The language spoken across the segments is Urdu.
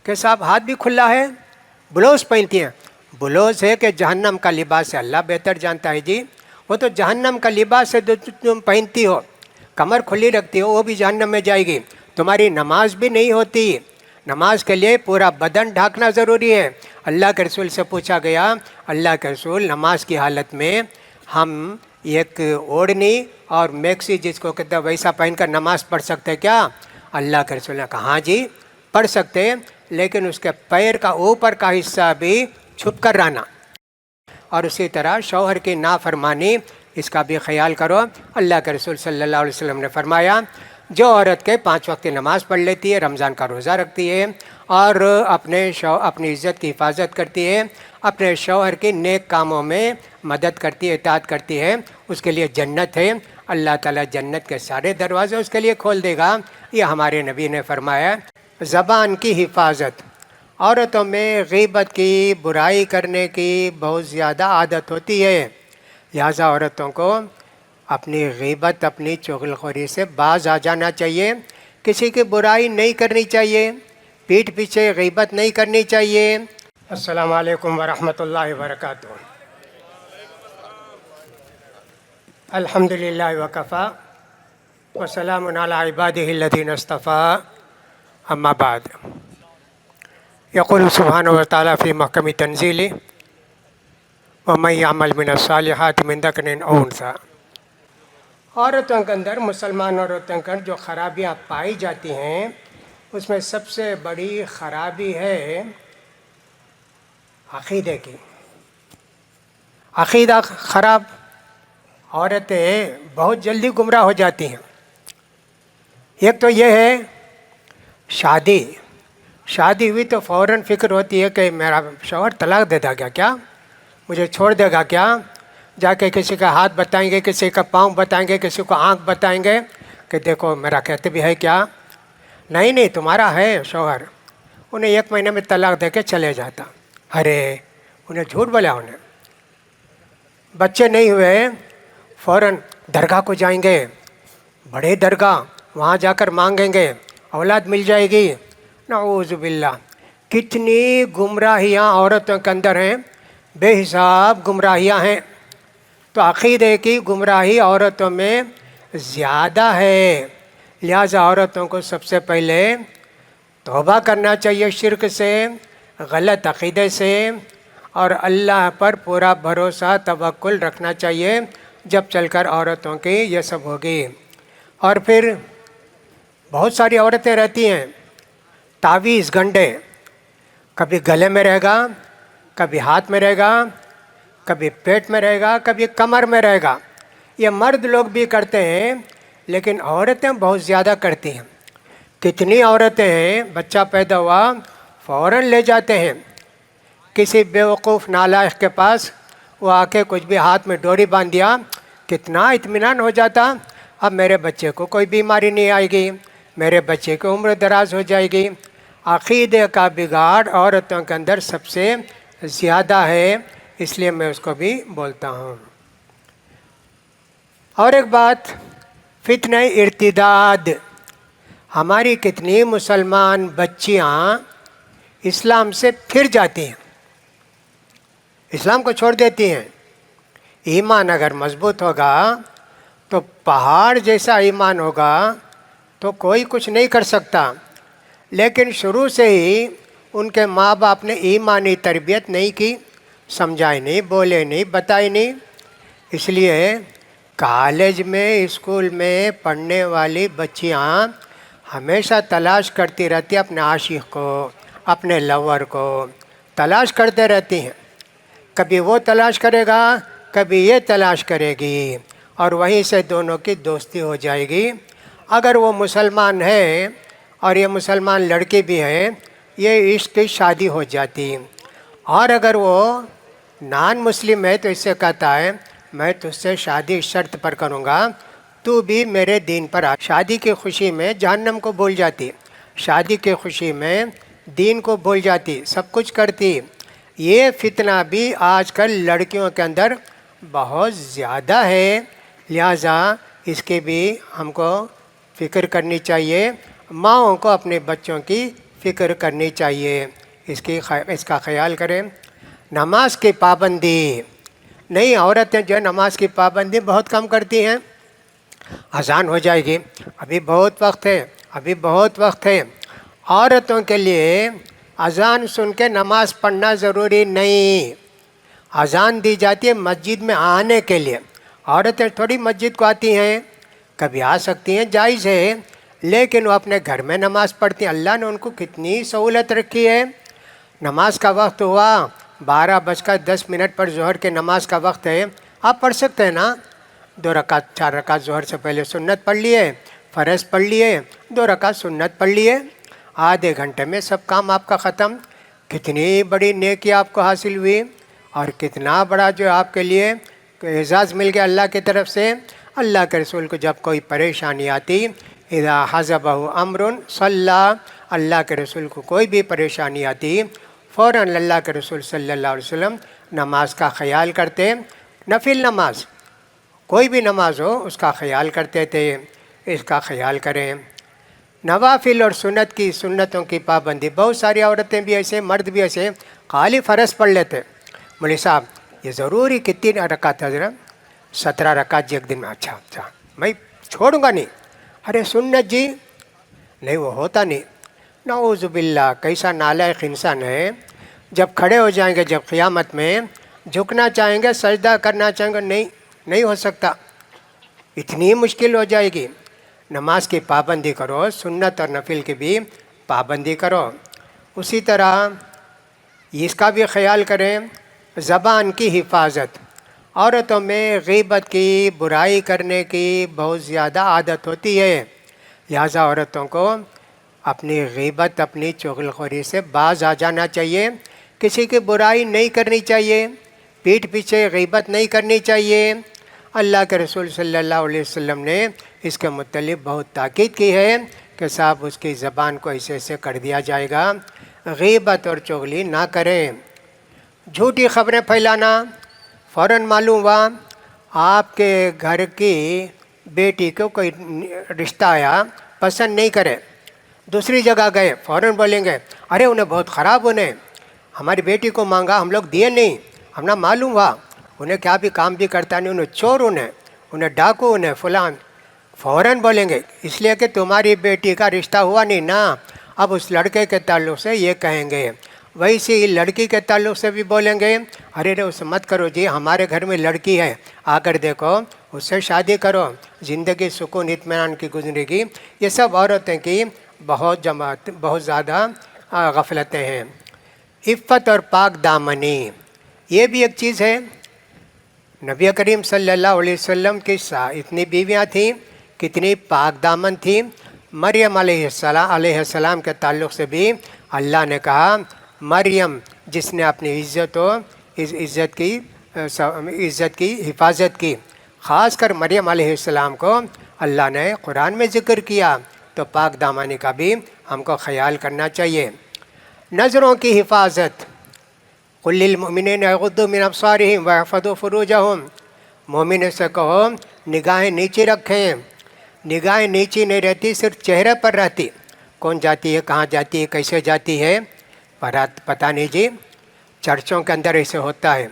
کہ صاحب ہاتھ بھی کھلا ہے، بلوز پہنتی ہیں. بلوز ہے کہ جہنم کا لباس ہے، اللہ بہتر جانتا ہے جی. وہ تو جہنم کا لباس ہے جو تم پہنتی ہو، کمر کھلی رکھتی ہو، وہ بھی جہنم میں جائے گی. تمہاری نماز بھی نہیں ہوتی. نماز کے لیے پورا بدن ڈھانکنا ضروری ہے. اللہ کے رسول سے پوچھا گیا، اللہ کے رسول نماز کی حالت میں ہم ایک اوڑھنی اور میکسی جس کو کہتے ہیں ویسا پہن کر نماز پڑھ سکتے کیا؟ اللہ کے رسول نے کہا ہاں جی پڑھ سکتے، لیکن اس کے پیر کا اوپر کا حصہ بھی چھپ کر رہنا. اور اسی طرح شوہر کی نافرمانی، اس کا بھی خیال کرو. اللہ کے رسول صلی اللہ علیہ وسلم نے فرمایا جو عورت کے 5 وقت نماز پڑھ لیتی ہے، رمضان کا روزہ رکھتی ہے اور اپنی عزت کی حفاظت کرتی ہے، اپنے شوہر کی نیک کاموں میں مدد کرتی ہے، اطاعت کرتی ہے، اس کے لیے جنت ہے. اللہ تعالیٰ جنت کے سارے دروازے اس کے لیے کھول دے گا. یہ ہمارے نبی نے فرمایا. زبان کی حفاظت. عورتوں میں غیبت کی، برائی کرنے کی بہت زیادہ عادت ہوتی ہے، لہٰذا عورتوں کو اپنی غیبت، اپنی چغل خوری سے باز آ جانا چاہیے. کسی کی برائی نہیں کرنی چاہیے، پیٹھ پیچھے غیبت نہیں کرنی چاہیے. السلام علیکم ورحمۃ اللہ وبرکاتہ. الحمد للہ وکفی وسلام علی عبادہ الذین اصطفیٰ، اما بعد. یقول سبحانہ وتعالیٰ فی محکم تنزیلہ ومن یعمل من الصالحات من ذکر او انثیٰ. عورتوں کے اندر، مسلمان عورتوں کے اندر جو خرابیاں پائی جاتی ہیں اس میں سب سے بڑی خرابی ہے عقیدے کی. عقیدہ خراب، عورتیں بہت جلدی گمراہ ہو جاتی ہیں. ایک تو یہ ہے شادی ہوئی تو فوراً فکر ہوتی ہے کہ میرا شوہر طلاق دے گا کیا، مجھے چھوڑ دے گا کیا. جا کے کسی کا ہاتھ بتائیں گے، کسی کا پاؤں بتائیں گے، کسی کو آنکھ بتائیں گے کہ دیکھو میرا کہتے بھی ہے کیا. نہیں تمہارا ہے شوہر. انہیں 1 مہینے میں طلاق دے کے چلے جاتا. ارے انہیں جھوٹ بولا. انہیں بچے نہیں ہوئے، فوراً درگاہ کو جائیں گے، بڑے درگاہ، وہاں جا کر مانگیں گے، اولاد مل جائے گی. نعوذ باللہ. کتنی گمراہیاں عورتوں کے اندر ہیں، بے حساب گمراہیاں ہیں. تو عقیدے کی گمراہی عورتوں میں زیادہ ہے، لہٰذا عورتوں کو سب سے پہلے توبہ کرنا چاہیے شرک سے، غلط عقیدے سے، اور اللہ پر پورا بھروسہ توکل رکھنا چاہیے، جب چل کر عورتوں کی یہ سب ہوگی. اور پھر بہت ساری عورتیں رہتی ہیں، تعویذ گنڈے، کبھی گلے میں رہے گا، کبھی ہاتھ میں رہے گا، کبھی پیٹ میں رہے گا، کبھی کمر میں رہے گا. یہ مرد لوگ بھی کرتے ہیں لیکن عورتیں بہت زیادہ کرتی ہیں. کتنی عورتیں ہیں بچہ پیدا ہوا فوراً لے جاتے ہیں کسی بیوقوف نالائق کے پاس، وہ آ کے کچھ بھی ہاتھ میں ڈوری باندھ دیا، کتنا اطمینان ہو جاتا. اب میرے بچے کو کوئی بیماری نہیں آئے گی، میرے بچے کی عمر دراز ہو جائے گی. عقیدے کا بگاڑ عورتوں کے اندر سب سے زیادہ ہے، اس لیے میں اس کو بھی بولتا ہوں. اور ایک بات، فتنہ ارتداد. ہماری کتنی مسلمان بچیاں اسلام سے پھر جاتی ہیں، اسلام کو چھوڑ دیتی ہیں. ایمان اگر مضبوط ہوگا تو پہاڑ جیسا ایمان ہوگا تو کوئی کچھ نہیں کر سکتا. لیکن شروع سے ہی ان کے ماں باپ نے ایمانی تربیت نہیں کی، سمجھائی نہیں، بولے نہیں، بتائی نہیں. اس لیے کالج میں، اسکول میں پڑھنے والی بچیاں ہمیشہ تلاش کرتی رہتی ہیں اپنے عاشق کو، اپنے لور کو تلاش کرتے رہتی ہیں. کبھی وہ تلاش کرے گا، کبھی یہ تلاش کرے گی، اور وہیں سے دونوں کی دوستی ہو جائے گی. اگر وہ مسلمان ہے اور یہ مسلمان لڑکی بھی ہے، یہ عشق کی شادی ہو جاتی. اور اگر وہ نان مسلم ہے تو اس سے کہتا ہے میں تجھ سے شادی شرط پر کروں گا، تو بھی میرے دین پر آ. شادی کی خوشی میں جہنم کو بھول جاتی، شادی کی خوشی میں دین کو بھول جاتی، سب کچھ کرتی. یہ فتنہ بھی آج کل لڑکیوں کے اندر بہت زیادہ ہے، لہٰذا اس کی بھی ہم کو فکر کرنی چاہیے. ماؤں کو اپنے بچوں کی فکر کرنی چاہیے، اس کا خیال کریں۔ نماز کی پابندی، نئی عورتیں جو ہے نماز کی پابندی بہت کم کرتی ہیں۔ اذان ہو جائے گی، ابھی بہت وقت ہے، ابھی بہت وقت ہے۔ عورتوں کے لیے اذان سن کے نماز پڑھنا ضروری نہیں، اذان دی جاتی ہے مسجد میں آنے کے لیے۔ عورتیں تھوڑی مسجد کو آتی ہیں، کبھی آ سکتی ہیں، جائز ہے، لیکن وہ اپنے گھر میں نماز پڑھتی ہیں۔ اللہ نے ان کو کتنی سہولت رکھی ہے۔ نماز کا وقت ہوا 12:10 پر ظہر کے نماز کا وقت ہے، آپ پڑھ سکتے ہیں نا، 2 رکعت 4 رکعت ظہر سے پہلے سنت پڑھ لیے، فرض پڑھ لیے، 2 رکعت سنت پڑھ لیے، آدھے گھنٹے میں سب کام آپ کا ختم۔ کتنی بڑی نیکی آپ کو حاصل ہوئی، اور کتنا بڑا جو آپ کے لیے اعزاز مل گیا اللہ کی طرف سے۔ اللہ کے رسول کو جب کوئی پریشانی آتی، اذا حزبہ امر صلی، اللہ کے رسول کو کوئی بھی پریشانی آتی، فوراً اللہ کے رسول صلی اللہ علیہ وسلم نماز کا خیال کرتے، نفل نماز کوئی بھی نماز ہو اس کا خیال کرتے تھے۔ اس کا خیال کریں۔ نوافل اور سنتوں کی پابندی، بہت ساری عورتیں بھی ایسے، مرد بھی ایسے خالی فرض پڑھ لیتے۔ مولوی صاحب یہ ضروری کتنی رکعت حضرت؟ 17 رکعت جی ایک دن میں۔ اچھا میں چھوڑوں گا نہیں۔ ارے سنت جی نہیں، وہ ہوتا نہیں۔ نعوذ باللہ، کیسا نالائق انسان ہے، جب کھڑے ہو جائیں گے، جب قیامت میں جھکنا چاہیں گے، سجدہ کرنا چاہیں گے، نہیں ہو سکتا، اتنی مشکل ہو جائے گی۔ نماز کی پابندی کرو، سنت اور نفل کی بھی پابندی کرو۔ اسی طرح اس کا بھی خیال کریں، زبان کی حفاظت۔ عورتوں میں غیبت کی، برائی کرنے کی بہت زیادہ عادت ہوتی ہے، لہٰذا عورتوں کو اپنی غیبت، اپنی چغل خوری سے باز آ جانا چاہیے۔ کسی کی برائی نہیں کرنی چاہیے، پیٹھ پیچھے غیبت نہیں کرنی چاہیے۔ اللہ کے رسول صلی اللہ علیہ وسلم نے اس کے متعلق بہت تاکید کی ہے کہ صاحب اس کی زبان کو ایسے کر دیا جائے گا، غیبت اور چغلی نہ کریں۔ جھوٹی خبریں پھیلانا، فوراً معلوم ہوا آپ کے گھر کی بیٹی کو کوئی رشتہ آیا، پسند نہیں کرے، دوسری جگہ گئے، فوراً بولیں گے ارے انہیں بہت خراب، انہیں ہماری بیٹی کو مانگا، ہم لوگ دیے نہیں، ہم نہ معلوم ہوا انہیں کیا بھی کام بھی کرتا نہیں، انہیں چور، انہیں ڈاکو، انہیں فلاں، فوراً بولیں گے، اس لیے کہ تمہاری بیٹی کا رشتہ ہوا نہیں نا۔ اب اس لڑکے کے تعلق سے یہ کہیں گے، ویسے ہی لڑکی کے تعلق سے بھی بولیں گے ارے اسے مت کرو جی، ہمارے گھر میں لڑکی ہے، آ کر دیکھو، اس سے شادی کرو، زندگی سکون اطمینان کی گزرے گی۔ یہ سب عورتیں کی بہت زیادہ غفلتیں ہیں۔ عفت اور پاک دامنی، یہ بھی ایک چیز ہے۔ نبی کریم صلی اللہ علیہ وسلم کی اتنی بیویاں تھیں، کتنی پاک دامن تھیں۔ مریم علیہ السلام کے تعلق سے بھی اللہ نے کہا، مریم جس نے اپنی عزت کی حفاظت کی، خاص کر مریم علیہ السلام کو اللہ نے قرآن میں ذکر کیا، تو پاک دامانی کا بھی ہم کو خیال کرنا چاہیے۔ نظروں کی حفاظت، قل للمؤمنین یغضوا من ابصارہم ویحفظوا فروجہم، مومن سے کہو نگاہیں نیچی رکھیں۔ نگاہیں نیچی نہیں رہتی، صرف چہرے پر رہتی، کون جاتی ہے، کہاں جاتی ہے، کیسے جاتی ہے پتہ نہیں جی۔ چرچوں کے اندر ایسے ہوتا ہے،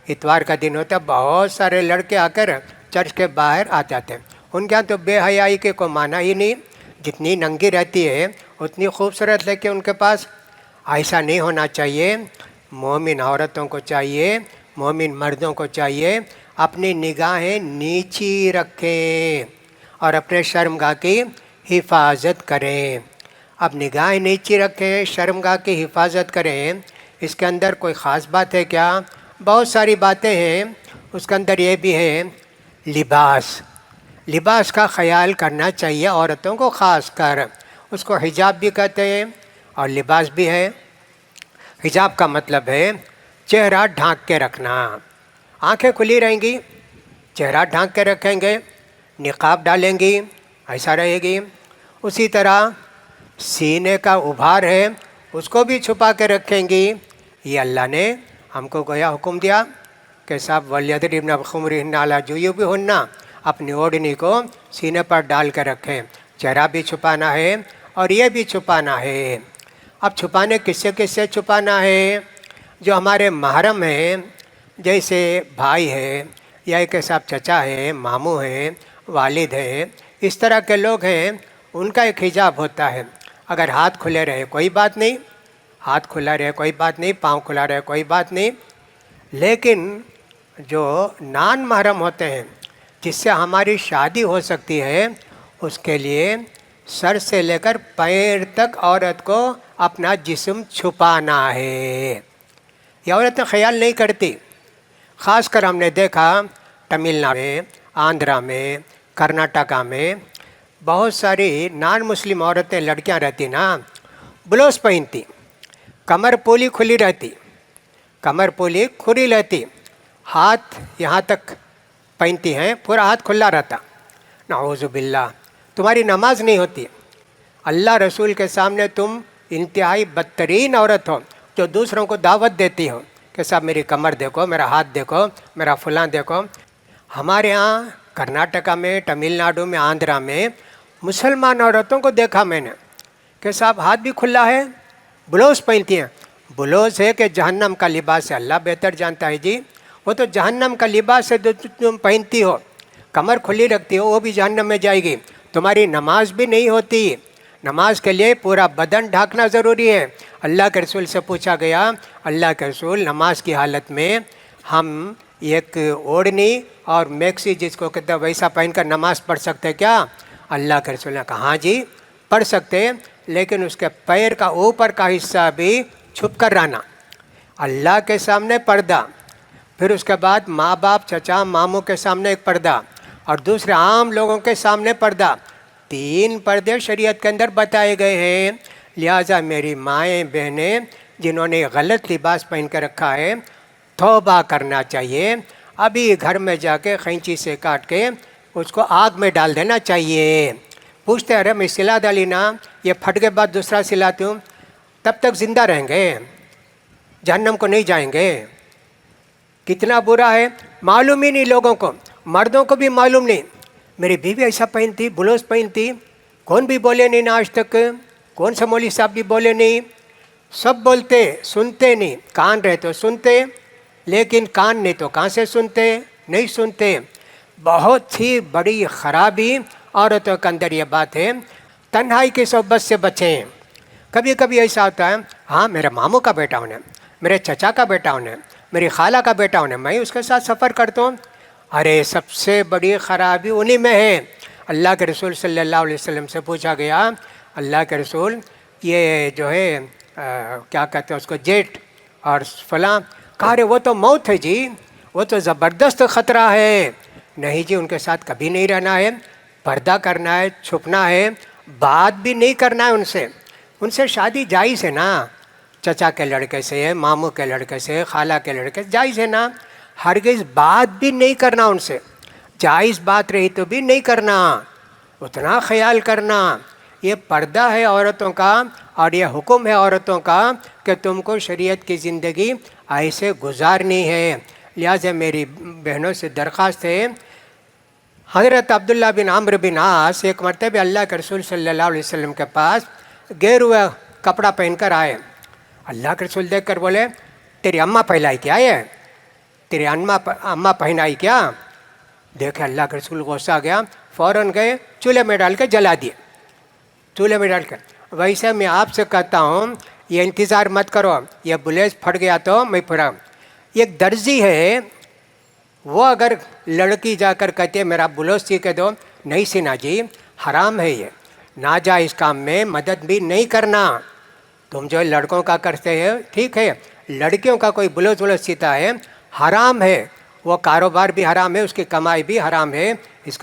اتوار کا دن ہوتا ہے، بہت سارے لڑکے آ کر چرچ کے باہر آ جاتے ہیں، ان کے یہاں تو بے حیائی کے کوئی معنی ہی نہیں، جتنی ننگی رہتی ہے اتنی خوبصورت، لیکن ان کے پاس ایسا نہیں ہونا چاہیے۔ مومن عورتوں کو چاہیے، مومن مردوں کو چاہیے اپنی نگاہیں نیچی رکھیں اور اپنے شرمگاہ کی حفاظت کریں۔ اب نگاہیں نیچی رکھیں، شرمگاہ کی حفاظت کریں، اس کے اندر کوئی خاص بات ہے کیا؟ بہت ساری باتیں ہیں، اس کے اندر یہ بھی ہے لباس کا خیال کرنا چاہیے عورتوں کو، خاص کر اس کو حجاب بھی کہتے ہیں اور لباس بھی ہے۔ حجاب کا مطلب ہے چہرہ ڈھانک کے رکھنا، آنکھیں کھلی رہیں گی، چہرہ ڈھانک کے رکھیں گے، نقاب ڈالیں گی، ایسا رہے گی۔ اسی طرح سینے کا ابھار ہے، اس کو بھی چھپا کے رکھیں گی۔ یہ اللہ نے ہم کو گویا حکم دیا کہ صاحب وَلْيَضْرِبْنَ بِخُمُرِهِنَّ عَلَىٰ جُيُوبِهِنَّ، اپنی اوڑھنی کو سینے پر ڈال کے رکھیں، چہرہ بھی چھپانا ہے اور یہ بھی چھپانا ہے۔ اب چھپانے کس سے چھپانا ہے؟ جو ہمارے محرم ہیں، جیسے بھائی ہے یا ایک صاحب چچا ہے، ماموں ہیں، والد ہیں، اس طرح کے لوگ ہیں، ان کا ایک حجاب ہوتا ہے۔ اگر ہاتھ کھلے رہے کوئی بات نہیں، ہاتھ کھلا رہے کوئی بات نہیں، پاؤں کھلا رہے کوئی بات نہیں، لیکن جو نان محرم ہوتے ہیں جس سے ہماری شادی ہو سکتی ہے، اس کے لیے سر سے لے کر پیر تک عورت کو اپنا جسم چھپانا ہے۔ یہ عورتیں خیال نہیں کرتی۔ خاص کر ہم نے دیکھا تمل ناڈو میں، آندھرا میں، کرناٹکا میں بہت ساری نان مسلم عورتیں، لڑکیاں رہتی نا، بلوز پہنتی، کمر پولی کھلی رہتی، کمر پولی کھلی رہتی، ہاتھ یہاں تک پہنتی ہیں، پورا ہاتھ کھلا رہتا۔ نعوذ باللہ، تمہاری نماز نہیں ہوتی۔ اللہ رسول کے سامنے تم انتہائی بدترین عورت ہو، جو دوسروں کو دعوت دیتی ہو کہ صاحب میری کمر دیکھو، میرا ہاتھ دیکھو، میرا فلاں دیکھو۔ ہمارے ہاں کرناٹکا میں، تمل ناڈو میں، آندھرا میں مسلمان عورتوں کو دیکھا میں نے کہ صاحب ہاتھ بھی کھلا ہے، بلوز پہنتی ہیں۔ بلوز ہے کہ جہنم کا لباس ہے، اللہ بہتر جانتا ہے جی۔ وہ تو جہنم کا لباس ہے جو تم پہنتی ہو، کمر کھلی رکھتی ہو، وہ بھی جہنم میں جائے گی۔ تمہاری نماز بھی نہیں ہوتی۔ نماز کے لیے پورا بدن ڈھانکنا ضروری ہے۔ اللہ کے رسول سے پوچھا گیا، اللہ کے رسول نماز کی حالت میں ہم ایک اوڑھنی اور میکسی جس کو کہتے ہیں ویسا پہن کر نماز پڑھ سکتے کیا؟ اللہ کے رسول نے کہا ہاں جی پڑھ سکتے، لیکن اس کے پیر کا اوپر کا حصہ بھی چھپ کر رہنا۔ اللہ کے سامنے پردہ، پھر اس کے بعد ماں باپ، چچا، ماموں کے سامنے ایک پردہ، اور دوسرے عام لوگوں کے سامنے پردہ۔ 3 پردے شریعت کے اندر بتائے گئے ہیں۔ لہٰذا میری مائیں بہنیں جنہوں نے غلط لباس پہن کے رکھا ہے، توبہ کرنا چاہیے۔ ابھی گھر میں جا کے قینچی سے کاٹ کے اس کو آگ میں ڈال دینا چاہیے۔ پوچھتے ہیں ارے میں سلا ڈالی نا، یہ پھٹ کے بعد دوسرا سلاتی ہوں، تب تک زندہ رہیں گے، جہنم کو نہیں جائیں گے۔ کتنا برا ہے، معلوم ہی نہیں لوگوں کو، مردوں کو بھی معلوم نہیں۔ میری بیوی ایسا پہنتی، بلوز پہنتی، کون بھی بولے نہیں نا آج تک، کون سے مولوی صاحب بھی بولے نہیں۔ سب بولتے، سنتے نہیں، کان رہے تو سنتے، لیکن کان نہیں تو کہاں سے سنتے؟ نہیں سنتے۔ بہت ہی بڑی خرابی عورتوں کے اندر یہ بات ہے۔ تنہائی کی صحبت سے بچیں۔ کبھی کبھی ایسا ہوتا ہے، ہاں میرے ماموں کا بیٹا ہونے، میرے چچا کا بیٹا ہونے، میری خالہ کا بیٹا ہونے، میں اس کے ساتھ سفر کرتا ہوں۔ ارے سب سے بڑی خرابی انہی میں ہے۔ اللہ کے رسول صلی اللہ علیہ وسلم سے پوچھا گیا، اللہ کے رسول یہ جو ہے کیا کہتے ہیں اس کو، جیٹ اور فلاں، کہا رہے وہ تو موت ہے جی، وہ تو زبردست خطرہ ہے۔ نہیں جی، ان کے ساتھ کبھی نہیں رہنا ہے، پردہ کرنا ہے، چھپنا ہے، بات بھی نہیں کرنا ہے ان سے شادی جائز ہے نا، چچا کے لڑکے سے، ماموں کے لڑکے سے، خالہ کے لڑکے سے جائز ہے نا، ہرگز بات بھی نہیں کرنا ان سے، جائز بات رہی تو بھی نہیں کرنا، اتنا خیال کرنا۔ یہ پردہ ہے عورتوں کا، اور یہ حکم ہے عورتوں کا کہ تم کو شریعت کی زندگی ایسے گزارنی ہے۔ لہٰذا میری بہنوں سے درخواست ہے، حضرت عبداللہ بن عمرو بن عاص ایک مرتبہ اللہ کے رسول صلی اللہ علیہ وسلم کے پاس گیروا کپڑا پہن کر آئے۔ اللہ کے رسول دیکھ کر بولے، تیری اماں پہنائی کیا ہے؟ تیری اماں پہنائی کیا؟ دیکھے اللہ کے رسول غصہ گیا، فوراً گئے چولہے میں ڈال کے جلا دیے، چولہے میں ڈال کر۔ ویسے میں آپ سے کہتا ہوں یہ انتظار مت کرو، یہ بلیز پھٹ گیا تو میں پھڑا۔ ایک درزی ہے، وہ اگر لڑکی جا کر کہتے ہیں میرا بلوز سی کے دو، نہیں سینا جی، حرام ہے یہ، ناجائز کام میں مدد بھی نہیں کرنا۔ تم جو لڑکوں کا کرتے ہیں ٹھیک ہے، لڑکیوں کا کوئی بلوز سیتا ہے حرام ہے، وہ کاروبار بھی حرام ہے، اس کی کمائی بھی حرام ہے، اس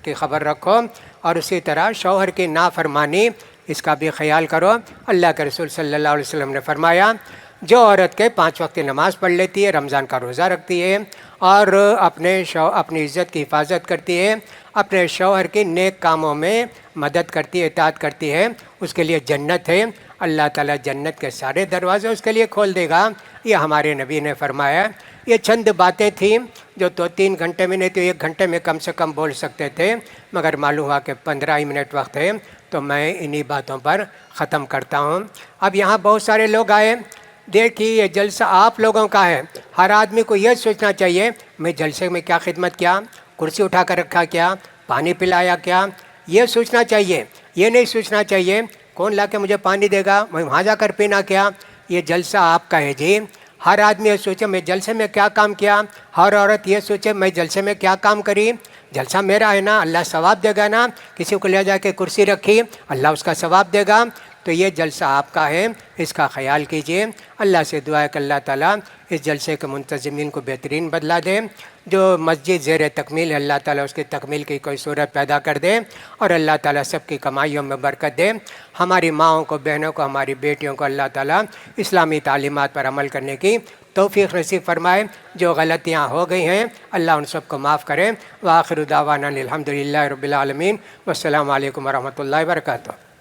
کی خبر رکھو۔ اور اسی طرح شوہر کی نافرمانی، اس کا بھی خیال کرو۔ اللہ کے رسول صلی اللہ علیہ وسلم نے فرمایا، جو عورت کے 5 وقت نماز پڑھ لیتی ہے، رمضان کا روزہ رکھتی ہے، اور اپنی عزت کی حفاظت کرتی ہے، اپنے شوہر کے نیک کاموں میں مدد کرتی ہے، اطاعت کرتی ہے، اس کے لیے جنت ہے، اللہ تعالیٰ جنت کے سارے دروازے اس کے لیے کھول دے گا۔ یہ ہمارے نبی نے فرمایا۔ یہ چند باتیں تھیں جو 2-3 گھنٹے میں نہیں تو 1 گھنٹے میں کم سے کم بول سکتے تھے، مگر معلوم ہوا کہ 15 ہی منٹ وقت ہے، تو میں انہی باتوں پر ختم کرتا ہوں۔ اب یہاں بہت سارے لوگ آئے، دیکھیے یہ جلسہ آپ لوگوں کا ہے، ہر آدمی کو یہ سوچنا چاہیے میں جلسے میں کیا خدمت کیا، کرسی اٹھا کر رکھا کیا، پانی پلایا کیا، یہ سوچنا چاہیے۔ یہ نہیں سوچنا چاہیے کون لا کے مجھے پانی دے گا، میں وہاں جا کر پینا کیا۔ یہ جلسہ آپ کا ہے جی، ہر آدمی یہ سوچے میں جلسے میں کیا کام کیا، ہر عورت یہ سوچے میں جلسے میں کیا کام کری، جلسہ میرا ہے نا، اللہ ثواب دے گا نا، کسی کو لے جا کے کرسی رکھی اللہ اس کا ثواب دے گا، تو یہ جلسہ آپ کا ہے، اس کا خیال کیجئے۔ اللہ سے دعا ہے کہ اللہ تعالیٰ اس جلسے کے منتظمین کو بہترین بدلہ دے، جو مسجد زیر تکمیل ہے اللہ تعالیٰ اس کی تکمیل کی کوئی صورت پیدا کر دے، اور اللہ تعالیٰ سب کی کمائیوں میں برکت دے۔ ہماری ماؤں کو، بہنوں کو، ہماری بیٹیوں کو اللہ تعالیٰ اسلامی تعلیمات پر عمل کرنے کی توفیق نصیب فرمائے۔ جو غلطیاں ہو گئی ہیں اللہ ان سب کو معاف کرے۔ وآخر دعوانا الحمد للہ رب العالمین، والسلام علیکم ورحمۃ اللہ وبرکاتہ۔